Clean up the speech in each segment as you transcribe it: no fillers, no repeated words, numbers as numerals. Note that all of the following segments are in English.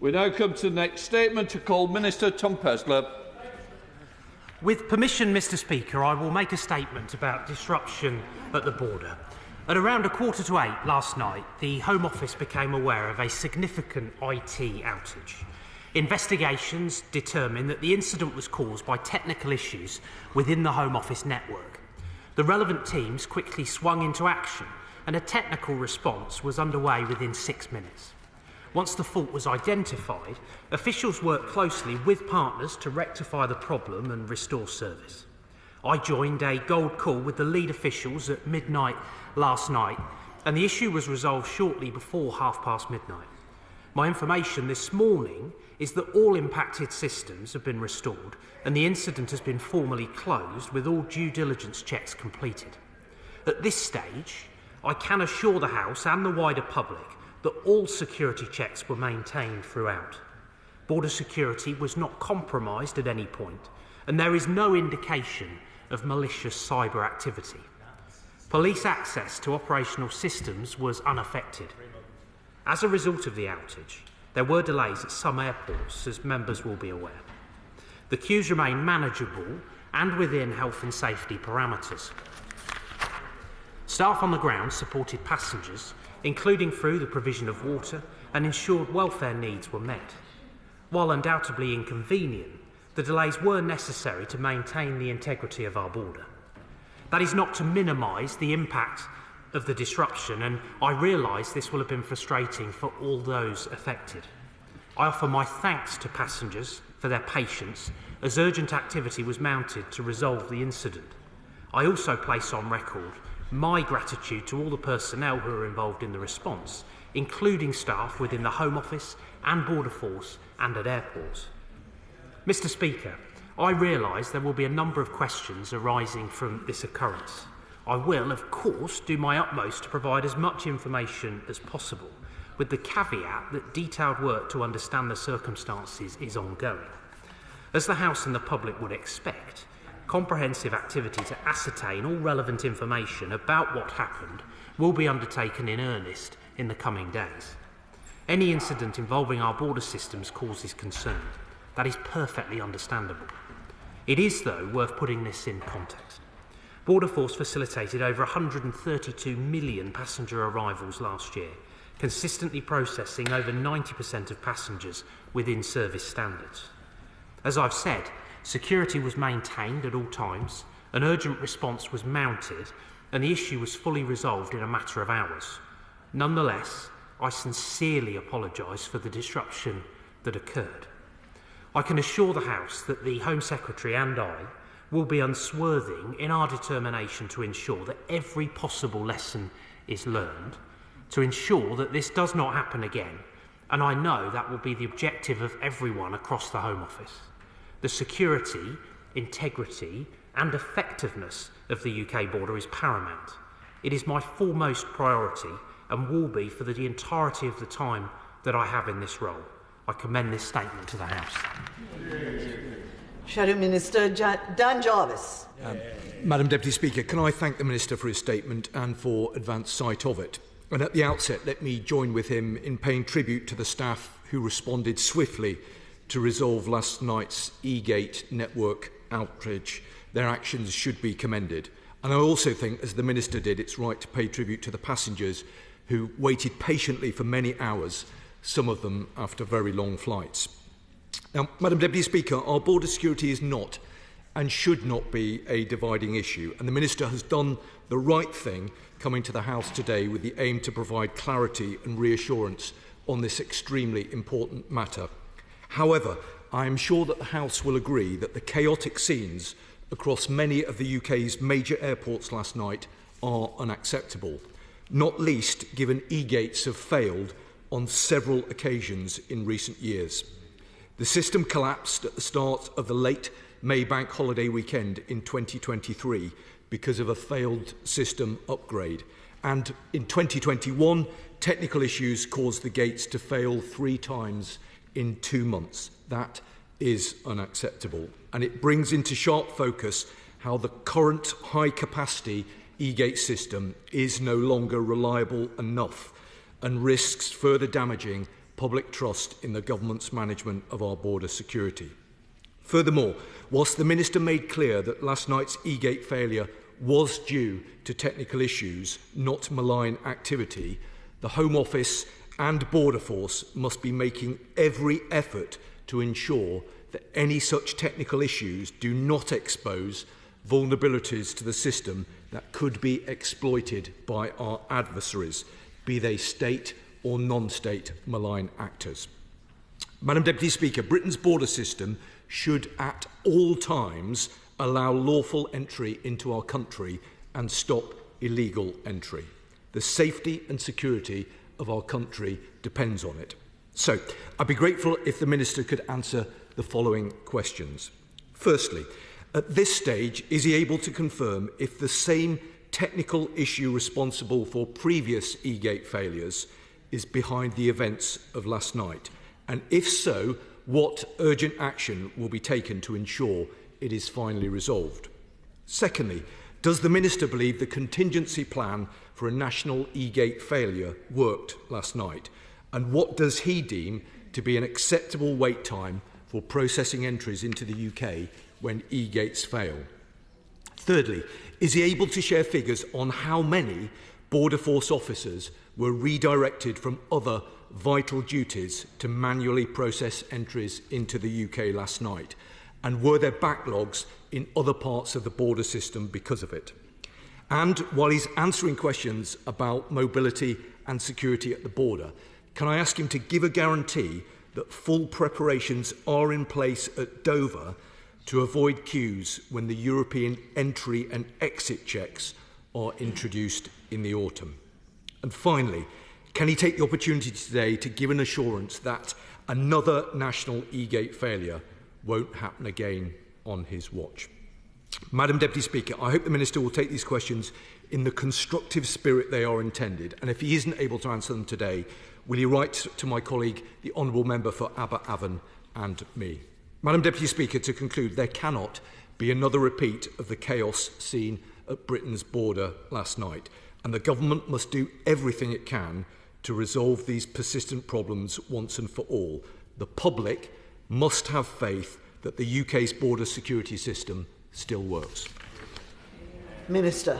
We now come to the next statement to call Minister Tom Pursglove. With permission, Mr Speaker, I will make a statement about disruption at the border. At around 7:45 last night, the Home Office became aware of a significant IT outage. Investigations determined that the incident was caused by technical issues within the Home Office network. The relevant teams quickly swung into action, and a technical response was underway within 6 minutes. Once the fault was identified, officials worked closely with partners to rectify the problem and restore service. I joined a gold call with the lead officials at midnight last night, and the issue was resolved shortly before midnight. My information this morning is that all impacted systems have been restored and the incident has been formally closed with all due diligence checks completed. At this stage, I can assure the House and the wider public that all security checks were maintained throughout. Border security was not compromised at any point, and there is no indication of malicious cyber activity. Police access to operational systems was unaffected. As a result of the outage, there were delays at some airports, as members will be aware. The queues remain manageable and within health and safety parameters. Staff on the ground supported passengers, including through the provision of water, and ensured welfare needs were met. While undoubtedly inconvenient, the delays were necessary to maintain the integrity of our border. That is not to minimise the impact of the disruption, and I realise this will have been frustrating for all those affected. I offer my thanks to passengers for their patience as urgent activity was mounted to resolve the incident. I also place on record my gratitude to all the personnel who are involved in the response, including staff within the Home Office and Border Force and at airports. Mr Speaker, I realise there will be a number of questions arising from this occurrence. I will, of course, do my utmost to provide as much information as possible, with the caveat that detailed work to understand the circumstances is ongoing. As the House and the public would expect, comprehensive activity to ascertain all relevant information about what happened will be undertaken in earnest in the coming days. Any incident involving our border systems causes concern. That is perfectly understandable. It is, though, worth putting this in context. Border Force facilitated over 132 million passenger arrivals last year, consistently processing over 90% of passengers within service standards. As I've said, security was maintained at all times, an urgent response was mounted, and the issue was fully resolved in a matter of hours. Nonetheless, I sincerely apologise for the disruption that occurred. I can assure the House that the Home Secretary and I will be unswerving in our determination to ensure that every possible lesson is learned, to ensure that this does not happen again, and I know that will be the objective of everyone across the Home Office. The security, integrity and effectiveness of the UK border is paramount. It is my foremost priority and will be for the entirety of the time that I have in this role. I commend this statement to the House. Shadow Minister Dan Jarvis. Madam Deputy Speaker, can I thank the Minister for his statement and for advance sight of it? And at the outset, let me join with him in paying tribute to the staff who responded swiftly to resolve last night's eGate network outage. Their actions should be commended. And I also think, as the Minister did, it's right to pay tribute to the passengers who waited patiently for many hours, some of them after very long flights. Now, Madam Deputy Speaker, our border security is not and should not be a dividing issue, and the Minister has done the right thing coming to the House today with the aim to provide clarity and reassurance on this extremely important matter. However, I am sure that the House will agree that the chaotic scenes across many of the UK's major airports last night are unacceptable, not least given eGates have failed on several occasions in recent years. The system collapsed at the start of the late May bank holiday weekend in 2023 because of a failed system upgrade. And in 2021, technical issues caused the gates to fail 3 times in 2 months. That is unacceptable. And it brings into sharp focus how the current high-capacity eGate system is no longer reliable enough and risks further damaging public trust in the government's management of our border security. Furthermore, whilst the Minister made clear that last night's eGate failure was due to technical issues, not malign activity, the Home Office and Border Force must be making every effort to ensure that any such technical issues do not expose vulnerabilities to the system that could be exploited by our adversaries, be they state or non-state malign actors. Madam Deputy Speaker, Britain's border system should at all times allow lawful entry into our country and stop illegal entry. The safety and security of our country depends on it. So, I'd be grateful if the Minister could answer the following questions. Firstly, at this stage, is he able to confirm if the same technical issue responsible for previous eGate failures is behind the events of last night? And if so, what urgent action will be taken to ensure it is finally resolved? Secondly, does the Minister believe the contingency plan for a national eGate failure worked last night? And what does he deem to be an acceptable wait time for processing entries into the UK when eGates fail? Thirdly, is he able to share figures on how many Border Force officers were redirected from other vital duties to manually process entries into the UK last night? And were there backlogs in other parts of the border system because of it? And while he's answering questions about mobility and security at the border, can I ask him to give a guarantee that full preparations are in place at Dover to avoid queues when the European entry and exit checks are introduced in the autumn? And finally, can he take the opportunity today to give an assurance that another national eGate failure won't happen again on his watch? Madam Deputy Speaker, I hope the Minister will take these questions in the constructive spirit they are intended, and if he isn't able to answer them today, will he write to my colleague, the Honourable Member for Aberafon, and me? Madam Deputy Speaker, to conclude, there cannot be another repeat of the chaos seen at Britain's border last night, and the Government must do everything it can to resolve these persistent problems once and for all. The public must have faith that the UK's border security system still works. Minister.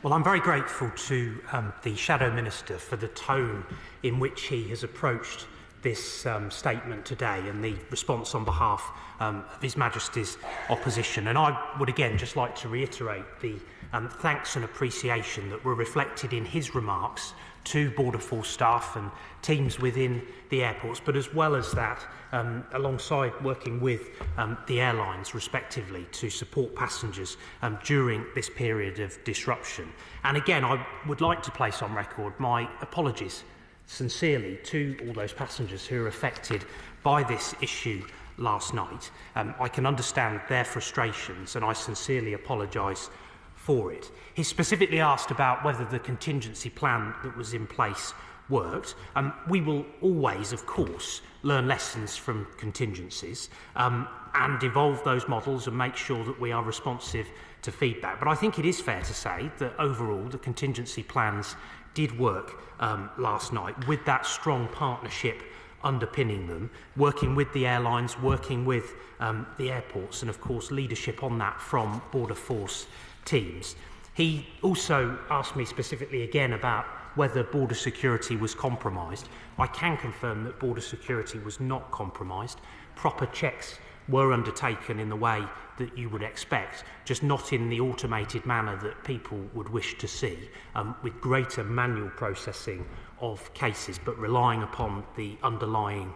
Well, I'm very grateful to the Shadow Minister for the tone in which he has approached this statement today and the response on behalf of His Majesty's opposition. And I would again just like to reiterate the thanks and appreciation that were reflected in his remarks to Border Force staff and teams within the airports, but as well as that, alongside working with the airlines respectively to support passengers during this period of disruption. And again, I would like to place on record my apologies sincerely to all those passengers who are affected by this issue last night. I can understand their frustrations and I sincerely apologise for it. He specifically asked about whether the contingency plan that was in place worked. We will always, of course, learn lessons from contingencies and evolve those models and make sure that we are responsive to feedback. But I think it is fair to say that overall the contingency plans did work last night with that strong partnership underpinning them, working with the airlines, working with the airports, and of course leadership on that from Border Force teams. He also asked me specifically again about whether border security was compromised. I can confirm that border security was not compromised. Proper checks were undertaken in the way that you would expect, just not in the automated manner that people would wish to see, with greater manual processing of cases, but relying upon the underlying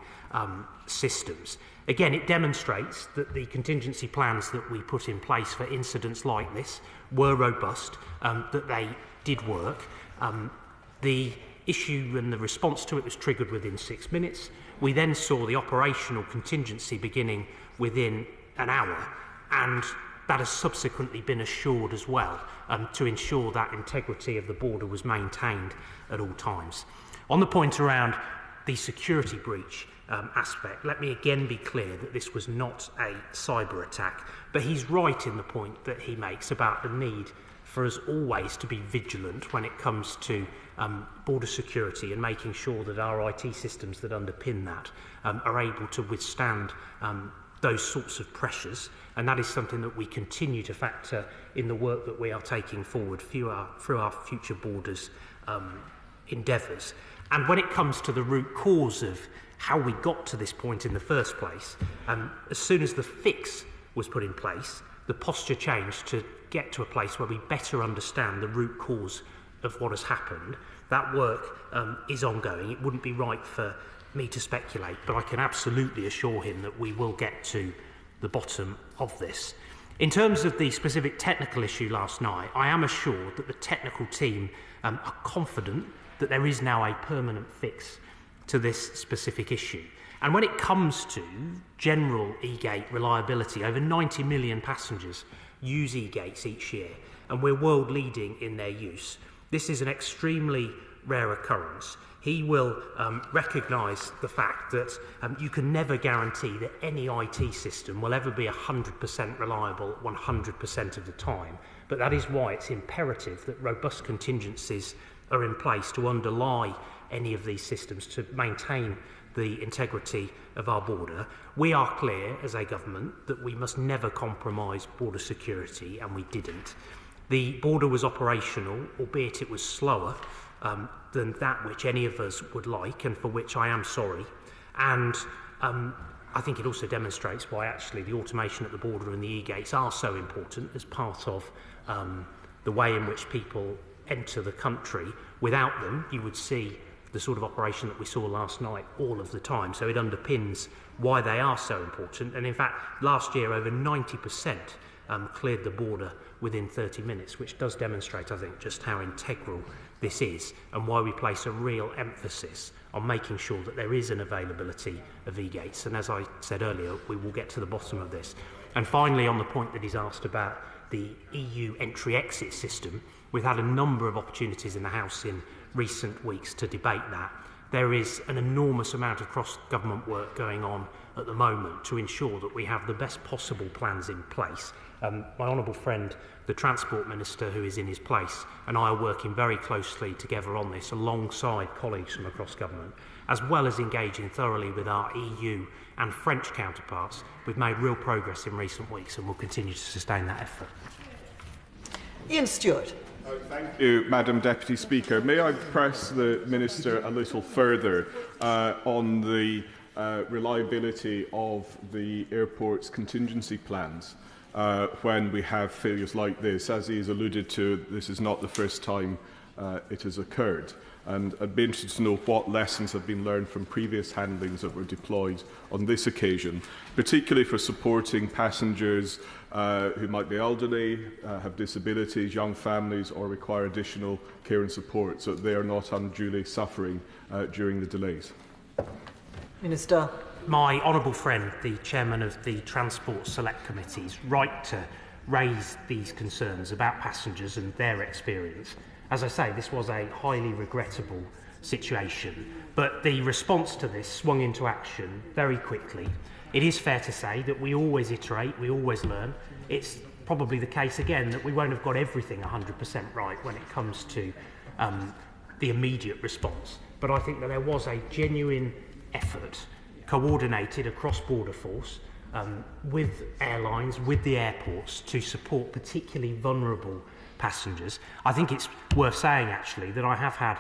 systems. Again, it demonstrates that the contingency plans that we put in place for incidents like this were robust, that they did work. The issue and the response to it was triggered within 6 minutes. We then saw the operational contingency beginning within an hour, and that has subsequently been assured as well to ensure that integrity of the border was maintained at all times. On the point around the security breach aspect, let me again be clear that this was not a cyber attack, but he's right in the point that he makes about the need for us always to be vigilant when it comes to border security and making sure that our IT systems that underpin that are able to withstand those sorts of pressures, and that is something that we continue to factor in the work that we are taking forward through our future borders endeavours. And when it comes to the root cause of how we got to this point in the first place, as soon as the fix was put in place, the posture changed to get to a place where we better understand the root cause of what has happened. That work is ongoing. It wouldn't be right for me to speculate, but I can absolutely assure him that we will get to the bottom of this. In terms of the specific technical issue last night, I am assured that the technical team are confident that there is now a permanent fix to this specific issue. And when it comes to general eGate reliability, over 90 million passengers use eGates each year, and we're world leading in their use. This is an extremely rare occurrence. He will recognise the fact that you can never guarantee that any IT system will ever be 100% reliable 100% of the time. But that is why it's imperative that robust contingencies are in place to underlie any of these systems to maintain the integrity of our border. We are clear as a government that we must never compromise border security, and we didn't. The border was operational, albeit it was slower than that which any of us would like, and for which I am sorry. And I think it also demonstrates why actually the automation at the border and the eGates are so important as part of the way in which people enter the country. Without them, you would see the sort of operation that we saw last night all of the time. So it underpins why they are so important. And in fact, last year over 90% cleared the border within 30 minutes, which does demonstrate, I think, just how integral this is and why we place a real emphasis on making sure that there is an availability of eGates. And as I said earlier, we will get to the bottom of this. And finally, on the point that he's asked about the EU entry-exit system, we've had a number of opportunities in the House in recent weeks to debate that. There is an enormous amount of cross-government work going on at the moment to ensure that we have the best possible plans in place. My honourable friend, the Transport Minister, who is in his place, and I are working very closely together on this alongside colleagues from across government, as well as engaging thoroughly with our EU and French counterparts. We've made real progress in recent weeks and will continue to sustain that effort. Iain Stewart. Thank you, Madam Deputy Speaker. May I press the Minister a little further on the reliability of the airport's contingency plans when we have failures like this? As he has alluded to, this is not the first time it has occurred. And I'd be interested to know what lessons have been learned from previous handlings that were deployed on this occasion, particularly for supporting passengers who might be elderly, have disabilities, young families, or require additional care and support, so that they are not unduly suffering during the delays. Minister. My honourable friend, the chairman of the Transport Select Committee, is right to raise these concerns about passengers and their experience. As I say, this was a highly regrettable situation, but the response to this swung into action very quickly. It is fair to say that we always iterate, we always learn. It's probably the case again that we won't have got everything 100% right when it comes to the immediate response. But I think that there was a genuine effort, coordinated across border force, with airlines, with the airports, to support particularly vulnerable passengers. I think it's worth saying, actually, that I have had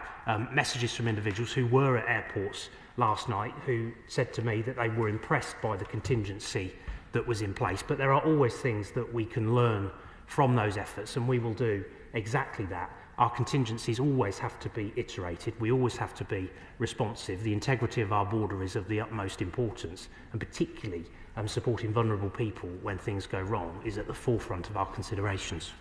messages from individuals who were at airports last night who said to me that they were impressed by the contingency that was in place. But there are always things that we can learn from those efforts, and we will do exactly that. Our contingencies always have to be iterated. We always have to be responsive. The integrity of our border is of the utmost importance, and particularly supporting vulnerable people when things go wrong is at the forefront of our considerations.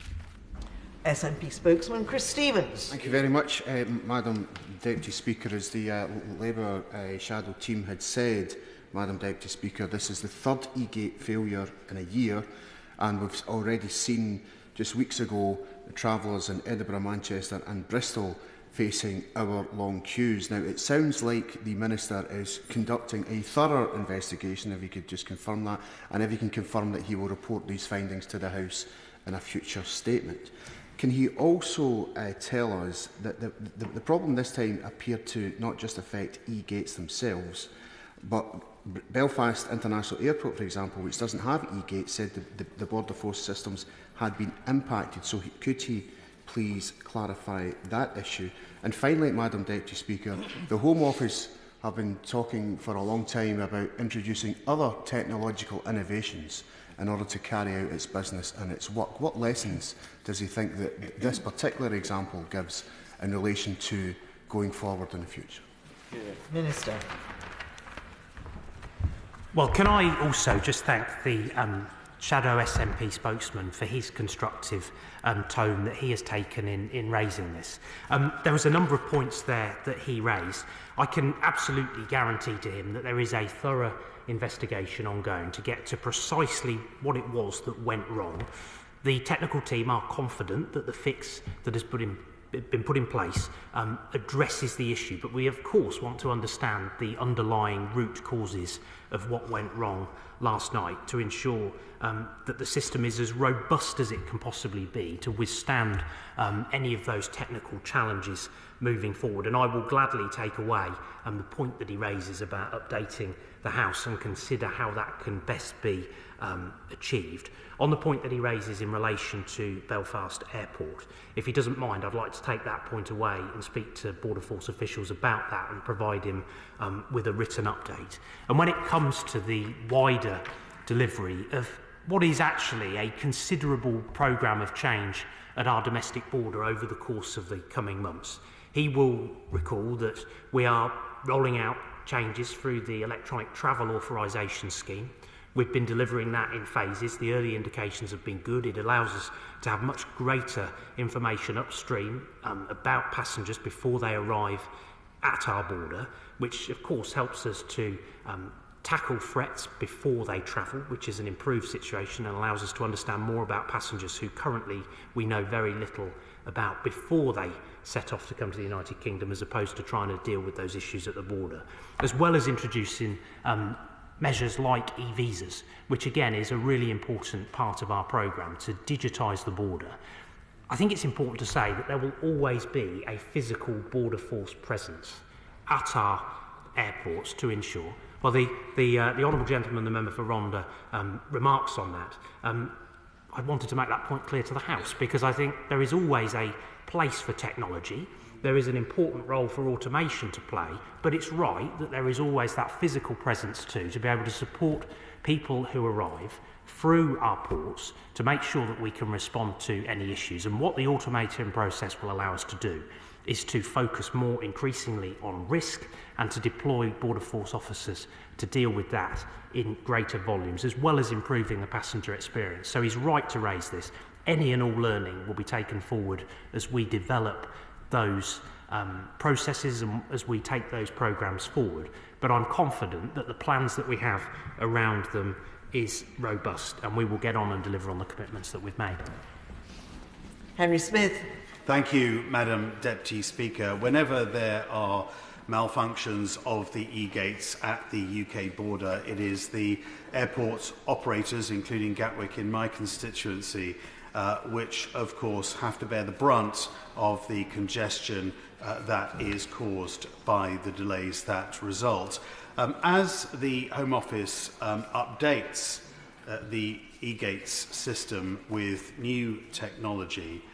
SNP spokesman Chris Stevens. Thank you very much, Madam Deputy Speaker. As the Labour shadow team had said, Madam Deputy Speaker, this is the third eGate failure in a year, and we've already seen just weeks ago the travellers in Edinburgh, Manchester and Bristol facing hour-long queues. Now, it sounds like the Minister is conducting a thorough investigation, if he could just confirm that, and if he can confirm that he will report these findings to the House in a future statement. Can he also tell us that the problem this time appeared to not just affect eGates themselves, but Belfast International Airport, for example, which doesn't have eGates, said the border force systems had been impacted. So could he please clarify that issue? And finally, Madam Deputy Speaker, the Home Office have been talking for a long time about introducing other technological innovations in order to carry out its business and its work. What lessons does he think that this particular example gives in relation to going forward in the future? Minister. Well, can I also just thank the Shadow SNP spokesman for his constructive tone that he has taken in raising this. There was a number of points there that he raised. I can absolutely guarantee to him that there is a thorough investigation ongoing to get to precisely what it was that went wrong. The technical team are confident that the fix that has been put in place addresses the issue, but we of course want to understand the underlying root causes of what went wrong last night to ensure that the system is as robust as it can possibly be to withstand any of those technical challenges moving forward. And I will gladly take away the point that he raises about updating the House and consider how that can best be achieved. On the point that he raises in relation to Belfast Airport, if he doesn't mind, I'd like to take that point away and speak to Border Force officials about that and provide him with a written update. And when it comes to the wider delivery of what is actually a considerable programme of change at our domestic border over the course of the coming months, he will recall that we are rolling out changes through the electronic travel authorisation scheme. We've been delivering that in phases. The early indications have been good. It allows us to have much greater information upstream about passengers before they arrive at our border, which of course helps us to tackle threats before they travel, which is an improved situation and allows us to understand more about passengers who currently we know very little about before they set off to come to the United Kingdom, as opposed to trying to deal with those issues at the border, as well as introducing measures like e-visas, which again is a really important part of our programme to digitise the border. I think it's important to say that there will always be a physical border force presence at our airports to ensure. Well, the honourable gentleman, the member for Rhondda, remarks on that. I wanted to make that point clear to the House because I think there is always a place for technology. There is an important role for automation to play, but it's right that there is always that physical presence too, to be able to support people who arrive through our ports to make sure that we can respond to any issues. And what the automation process will allow us to do is to focus more increasingly on risk and to deploy Border Force officers to deal with that in greater volumes, as well as improving the passenger experience. So he's right to raise this. Any and all learning will be taken forward as we develop those processes and as we take those programmes forward. But I'm confident that the plans that we have around them is robust and we will get on and deliver on the commitments that we've made. Henry Smith. Thank you, Madam Deputy Speaker. Whenever there are malfunctions of the eGates at the UK border, it is the airport operators, including Gatwick in my constituency, which of course have to bear the brunt of the congestion that is caused by the delays that result. As the Home Office updates the eGates system with new technology,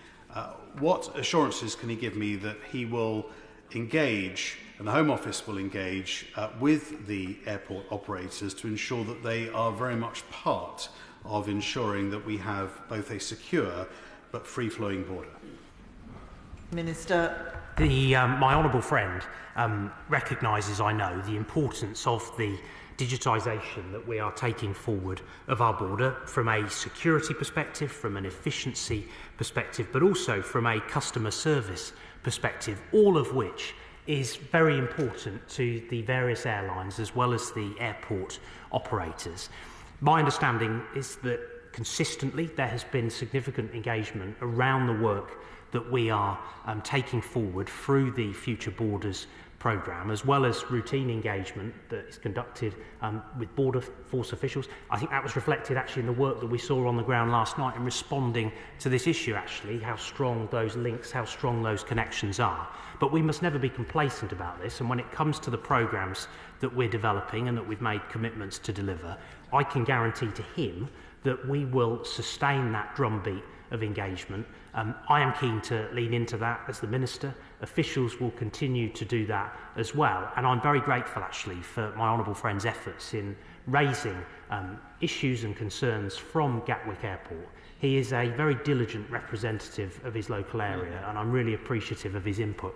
what assurances can he give me that he will engage, and the Home Office will engage with the airport operators to ensure that they are very much part of ensuring that we have both a secure but free-flowing border? Minister. My honourable friend recognises, I know, the importance of the digitisation that we are taking forward of our border from a security perspective, from an efficiency perspective, but also from a customer service perspective, all of which is very important to the various airlines as well as the airport operators. My understanding is that consistently there has been significant engagement around the work that we are taking forward through the Future Borders programme, as well as routine engagement that is conducted with border force officials. I think that was reflected actually in the work that we saw on the ground last night in responding to this issue, actually, how strong those links, how strong those connections are. But we must never be complacent about this, and when it comes to the programmes that we're developing and that we've made commitments to deliver, I can guarantee to him that we will sustain that drumbeat of engagement. I am keen to lean into that as the Minister. Officials will continue to do that as well. And I'm very grateful, actually, for my honourable friend's efforts in raising issues and concerns from Gatwick Airport. He is a very diligent representative of his local area, and I'm really appreciative of his input.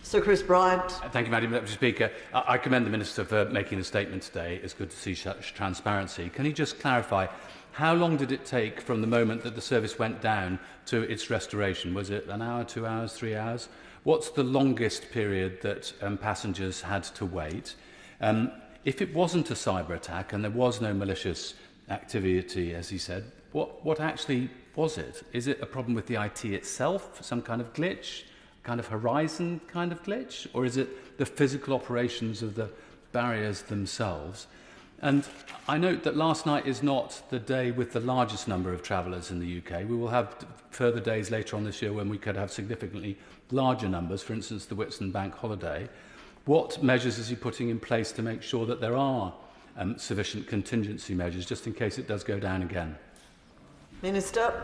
Sir Chris Bryant. Thank you, Madam Deputy Speaker. I commend the Minister for making a statement today. It's good to see such transparency. Can he just clarify, how long did it take from the moment that the service went down to its restoration? Was it an hour, 2 hours, 3 hours? What's the longest period that passengers had to wait? If it wasn't a cyber attack and there was no malicious activity, as he said, what actually was it? Is it a problem with the IT itself, some kind of glitch, kind of horizon kind of glitch? Or is it the physical operations of the barriers themselves? And I note that last night is not the day with the largest number of travellers in the UK. We will have further days later on this year when we could have significantly larger numbers, for instance, the Whitsun Bank holiday. What measures is he putting in place to make sure that there are sufficient contingency measures, just in case it does go down again? Minister.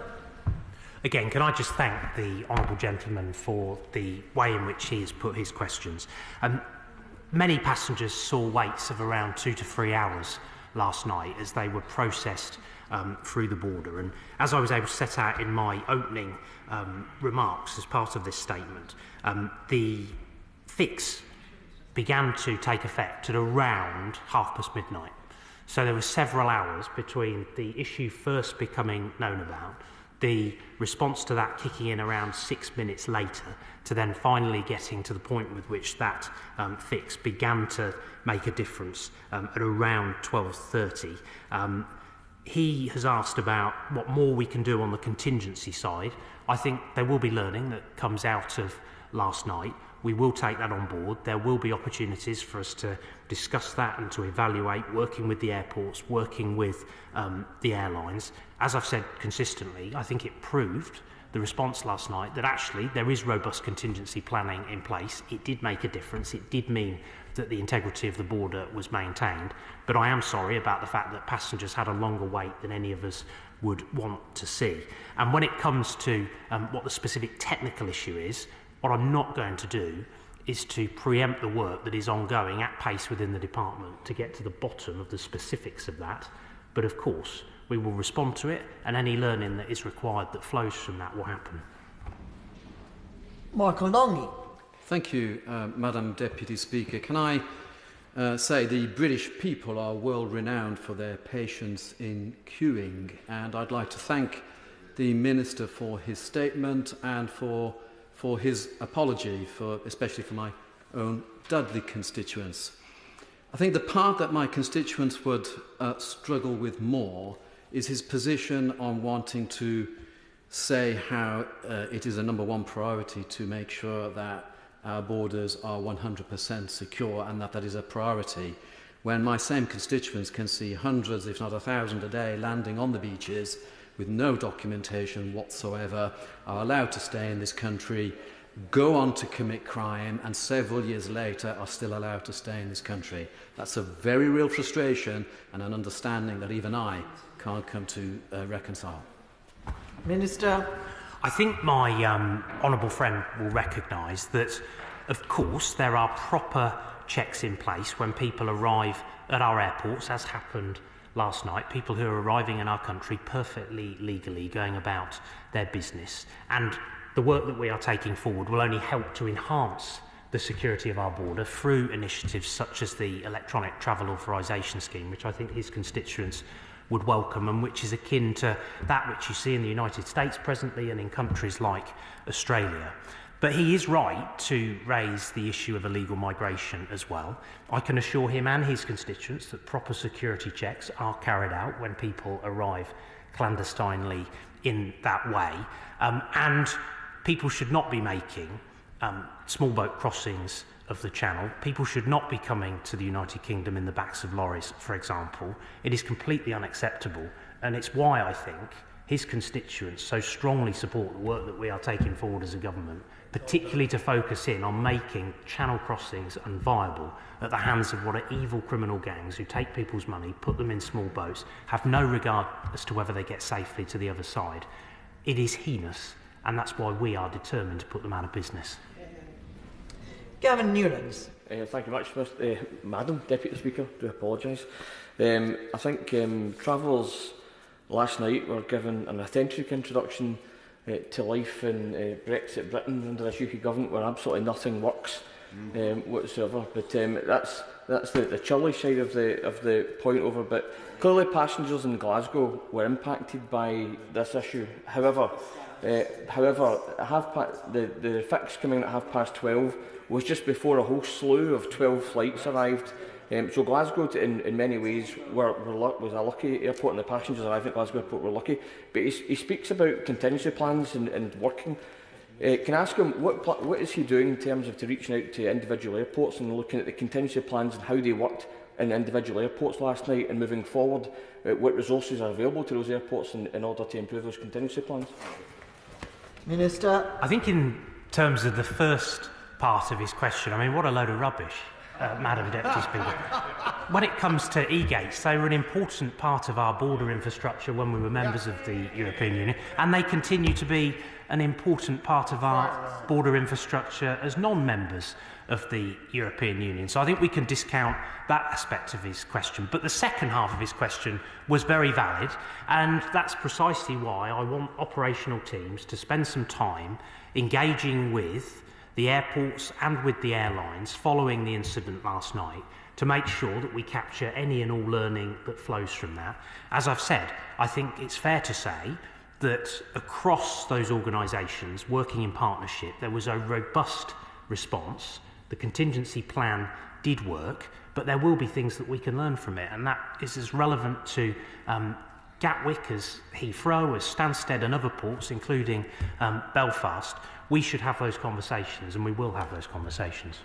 Again, can I just thank the honourable gentleman for the way in which he has put his questions. Many passengers saw waits of around 2 to 3 hours last night as they were processed through the border. And as I was able to set out in my opening remarks as part of this statement, the fix began to take effect at around midnight. So there were several hours between the issue first becoming known about, the response to that kicking in around 6 minutes later, to then finally getting to the point with which that fix began to make a difference at around 12:30. He has asked about what more we can do on the contingency side. I think there will be learning that comes out of last night. We will take that on board. There will be opportunities for us to discuss that and to evaluate, working with the airports, working with the airlines. As I've said consistently, I think it proved, the response last night, that actually there is robust contingency planning in place. It did make a difference. It did mean that the integrity of the border was maintained. But I am sorry about the fact that passengers had a longer wait than any of us would want to see. And when it comes to what the specific technical issue is, what I'm not going to do is to preempt the work that is ongoing at pace within the department to get to the bottom of the specifics of that. But of course, we will respond to it, and any learning that is required that flows from that will happen. Michael Longy. Thank you, Madam Deputy Speaker. Can I say the British people are world renowned for their patience in queuing, and I'd like to thank the Minister for his statement and for his apology, especially for my own Dudley constituents. I think the part that my constituents would struggle with more is his position on wanting to say how it is a number one priority to make sure that our borders are 100% secure, and that is a priority, when my same constituents can see hundreds, if not 1,000 a day, landing on the beaches with no documentation whatsoever, are allowed to stay in this country, go on to commit crime, and several years later are still allowed to stay in this country. That's a very real frustration and an understanding that even I can't come to reconcile. Minister. I think my honourable friend will recognise that, of course, there are proper checks in place when people arrive at our airports, as happened last night. People who are arriving in our country perfectly legally, going about their business. And the work that we are taking forward will only help to enhance the security of our border through initiatives such as the electronic travel authorisation scheme, which I think his constituents would welcome, and which is akin to that which you see in the United States presently and in countries like Australia. But he is right to raise the issue of illegal migration as well. I can assure him and his constituents that proper security checks are carried out when people arrive clandestinely in that way. And people should not be making small boat crossings of the Channel. People should not be coming to the United Kingdom in the backs of lorries, for example. It is completely unacceptable, and it's why I think his constituents so strongly support the work that we are taking forward as a government, particularly to focus in on making Channel crossings unviable at the hands of what are evil criminal gangs who take people's money, put them in small boats, have no regard as to whether they get safely to the other side. It is heinous, and that's why we are determined to put them out of business. Gavin Newlands. Thank you much, Madam Deputy Speaker. I do apologise. I think travellers last night were given an authentic introduction to life in Brexit Britain under this UK government, where absolutely nothing works whatsoever. But that's the chilly side of the point over. But clearly, passengers in Glasgow were impacted by this issue. However, the fix coming at 12:30 was just before a whole slew of 12 flights arrived. So Glasgow, in many ways, was a lucky airport, and the passengers arriving at Glasgow Airport were lucky. But he speaks about contingency plans and working. Can I ask him, what is he doing in terms of reaching out to individual airports and looking at the contingency plans and how they worked in individual airports last night, and moving forward, what resources are available to those airports in order to improve those contingency plans? Minister. I think in terms of the first part of his question, I mean, what a load of rubbish, Madam Deputy Speaker. When it comes to eGates, they were an important part of our border infrastructure when we were members of the European Union, and they continue to be an important part of our border infrastructure as non-members of the European Union. So I think we can discount that aspect of his question. But the second half of his question was very valid, and that's precisely why I want operational teams to spend some time engaging with the airports and with the airlines following the incident last night to make sure that we capture any and all learning that flows from that. As I've said, I think it's fair to say that across those organisations working in partnership, there was a robust response. The contingency plan did work, but there will be things that we can learn from it, and that is as relevant to Gatwick as Heathrow, as Stansted and other ports, including Belfast. We should have those conversations, and we will have those conversations.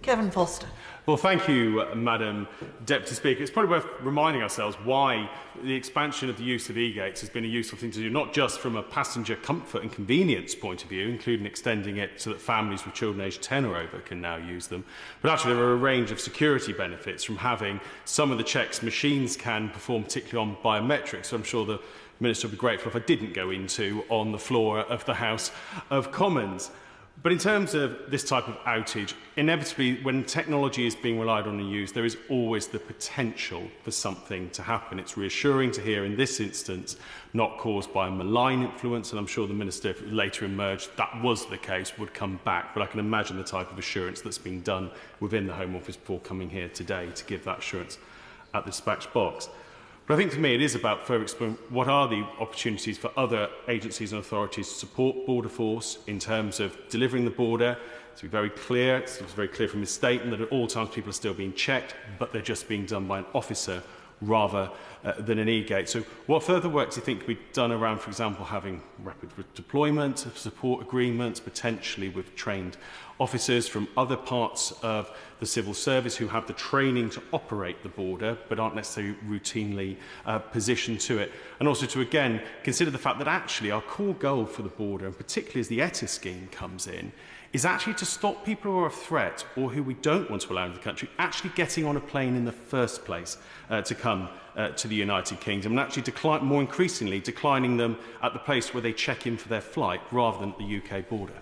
Kevin Foster. Well, thank you, Madam Deputy Speaker. It's probably worth reminding ourselves why the expansion of the use of eGates has been a useful thing to do, not just from a passenger comfort and convenience point of view, including extending it so that families with children aged 10 or over can now use them, but actually there are a range of security benefits from having some of the checks machines can perform, particularly on biometrics. So I'm sure the Minister would be grateful if I didn't go into on the floor of the House of Commons. But in terms of this type of outage, inevitably, when technology is being relied on and used, there is always the potential for something to happen. It's reassuring to hear in this instance, not caused by a malign influence, and I'm sure the Minister, if it later emerged that was the case, would come back. But I can imagine the type of assurance that's been done within the Home Office before coming here today to give that assurance at the dispatch box. But I think for me it is about further exploring what are the opportunities for other agencies and authorities to support Border Force in terms of delivering the border. To be very clear, it's very clear from his statement that at all times people are still being checked, but they're just being done by an officer rather than an eGate. So what further work do you think could be done around, for example, having rapid deployment of support agreements, potentially with trained officers from other parts of the civil service who have the training to operate the border but aren't necessarily routinely positioned to it, and also to again consider the fact that actually our core goal for the border, and particularly as the ETA scheme comes in, is actually to stop people who are a threat or who we don't want to allow into the country actually getting on a plane in the first place to come to the United Kingdom, and actually more increasingly declining them at the place where they check in for their flight rather than at the UK border.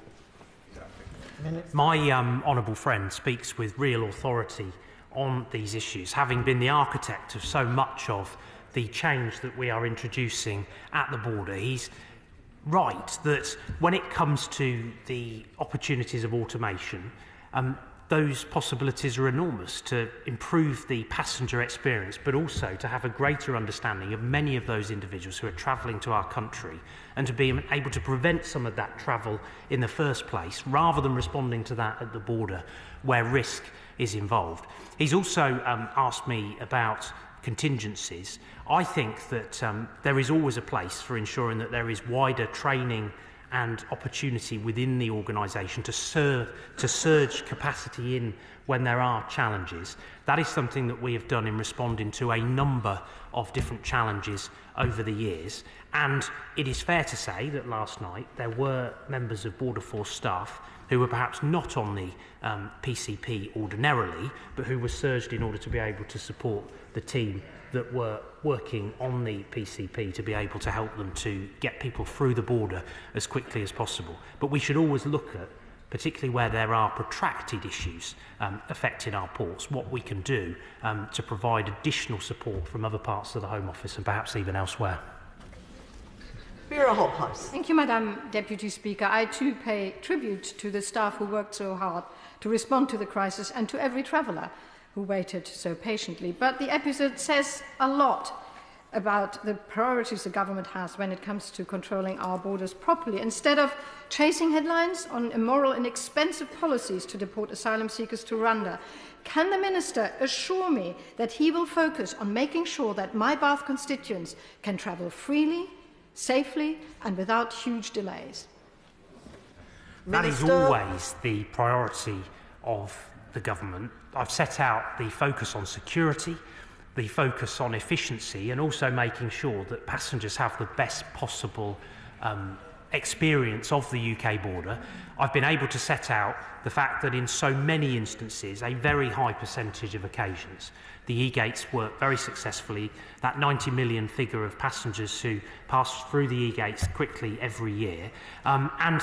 My honourable friend speaks with real authority on these issues, having been the architect of so much of the change that we are introducing at the border. He's right that when it comes to the opportunities of automation, those possibilities are enormous to improve the passenger experience, but also to have a greater understanding of many of those individuals who are travelling to our country, and to be able to prevent some of that travel in the first place, rather than responding to that at the border where risk is involved. He's also asked me about contingencies. I think that there is always a place for ensuring that there is wider training and opportunity within the organisation to surge capacity in when there are challenges. That is something that we have done in responding to a number of different challenges over the years. And it is fair to say that last night there were members of Border Force staff who were perhaps not on the PCP ordinarily, but who were surged in order to be able to support the team that were working on the PCP to be able to help them to get people through the border as quickly as possible. But we should always look at, particularly where there are protracted issues affecting our ports, what we can do to provide additional support from other parts of the Home Office and perhaps even elsewhere. Thank you, Madam Deputy Speaker. I too pay tribute to the staff who worked so hard to respond to the crisis and to every traveller who waited so patiently. But the episode says a lot about the priorities the government has when it comes to controlling our borders properly. Instead of chasing headlines on immoral and expensive policies to deport asylum seekers to Rhondda, can the Minister assure me that he will focus on making sure that my Bath constituents can travel freely, safely and without huge delays? That is always the priority of the government. I've set out the focus on security, the focus on efficiency, and also making sure that passengers have the best possible experience of the UK border. I've been able to set out the fact that in so many instances, a very high percentage of occasions, the eGates work very successfully. That 90 million figure of passengers who pass through the eGates quickly every year. And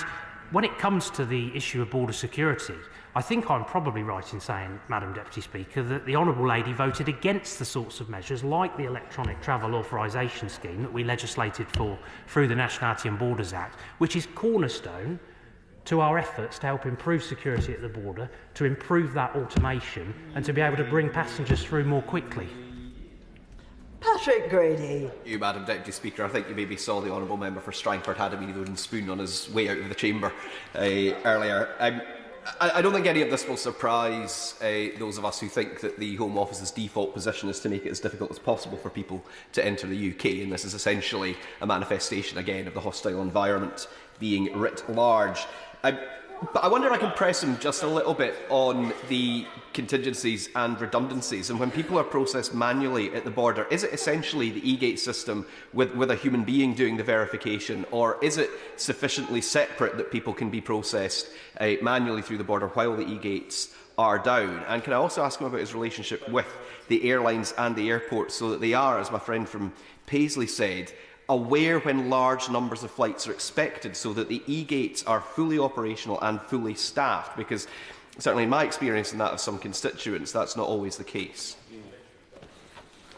when it comes to the issue of border security, I think I'm probably right in saying, Madam Deputy Speaker, that the Honourable Lady voted against the sorts of measures like the Electronic Travel Authorisation Scheme that we legislated for through the Nationality and Borders Act, which is cornerstone to our efforts to help improve security at the border, to improve that automation and to be able to bring passengers through more quickly. Patrick Grady. You, Madam Deputy Speaker, I think you maybe saw the Honourable Member for Strangford had a wee wooden spoon on his way out of the chamber earlier. I don't think any of this will surprise those of us who think that the Home Office's default position is to make it as difficult as possible for people to enter the UK, and this is essentially a manifestation again of the hostile environment being writ large. But I wonder if I can press him just a little bit on the contingencies and redundancies. And when people are processed manually at the border, is it essentially the eGate system with a human being doing the verification, or is it sufficiently separate that people can be processed manually through the border while the eGates are down? And can I also ask him about his relationship with the airlines and the airports, so that they are, as my friend from Paisley said, aware when large numbers of flights are expected, so that the eGates are fully operational and fully staffed? Because certainly in my experience and that of some constituents, that's not always the case.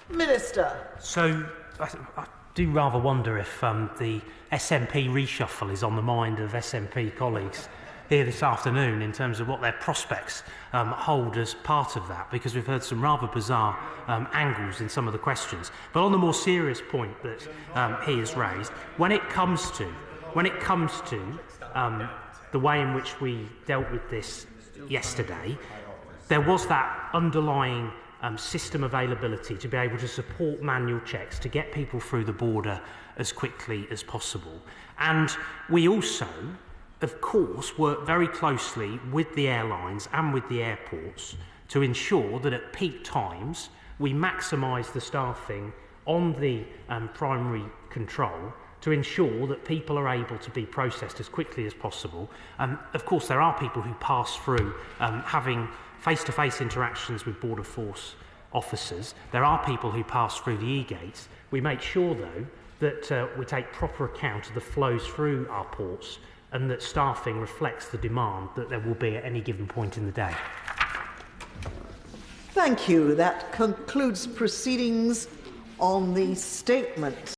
Minister. So I do rather wonder if the SNP reshuffle is on the mind of SNP colleagues here this afternoon in terms of what their prospects hold as part of that, because we've heard some rather bizarre angles in some of the questions. But on the more serious point that he has raised, when it comes to the way in which we dealt with this yesterday, there was that underlying system availability to be able to support manual checks to get people through the border as quickly as possible. And we also, of course, work very closely with the airlines and with the airports to ensure that at peak times we maximise the staffing on the primary control to ensure that people are able to be processed as quickly as possible. Of course, there are people who pass through having face-to-face interactions with Border Force officers. There are people who pass through the eGates. We make sure, though, that we take proper account of the flows through our ports and that staffing reflects the demand that there will be at any given point in the day. Thank you. That concludes proceedings on the statement.